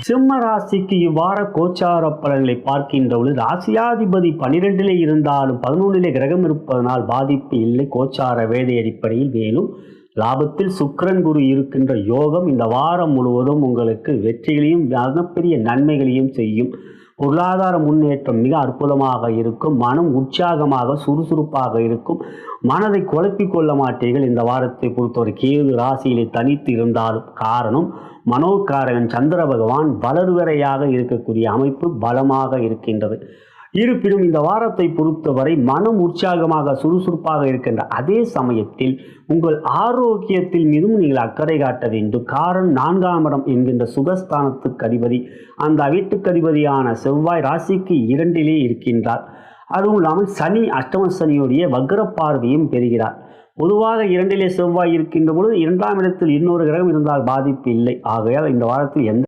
சிம்ம ராசிக்கு இவ்வார கோச்சார பலன்களை பார்க்கின்ற பொழுது ராசியாதிபதி 12 இருந்தாலும் 11 கிரகம் இருப்பதனால் பாதிப்பு இல்லை கோச்சார வேதை அடிப்படையில். மேலும் லாபத்தில் சுக்கிரன் குரு இருக்கின்ற யோகம் இந்த வாரம் முழுவதும் உங்களுக்கு வெற்றிகளையும் மிகப்பெரிய நன்மைகளையும் செய்யும். பொருளாதார முன்னேற்றம் மிக அற்புதமாக இருக்கும். மனம் உற்சாகமாக சுறுசுறுப்பாக இருக்கும். மனதை குழப்பிக் கொள்ள மாட்டீர்கள். இந்த வாரத்தை பொறுத்தவரை கேது ராசியிலே தனித்து இருந்தாலும் காரணம் மனோகாரகன் சந்திர பகவான் வளர்வரையாக இருக்கக்கூடிய அமைப்பு பலமாக இருக்கின்றது. இருப்பினும் இந்த வாரத்தை பொறுத்தவரை மனம் உற்சாகமாக சுறுசுறுப்பாக இருக்கின்ற அதே சமயத்தில் உங்கள் ஆரோக்கியத்தில் மீதும் நீங்கள் அக்கறை காட்ட வேண்டும். காரணம் 4ஆம் இடம் என்கின்ற சுகஸ்தானத்துக்கு அதிபதி, அந்த வீட்டுக்கு அதிபதியான செவ்வாய் ராசிக்கு 2 இருக்கின்றார். அதுவும் இல்லாமல் சனி அஷ்டம சனியுடைய வக்ர பார்வையும் பெறுகிறார். பொதுவாக 2 செவ்வாய் இருக்கின்ற பொழுது 2ஆம் இடத்தில் இன்னொரு கிரகம் இருந்தால் பாதிப்பு இல்லை. ஆகையால் இந்த வாரத்தில் எந்த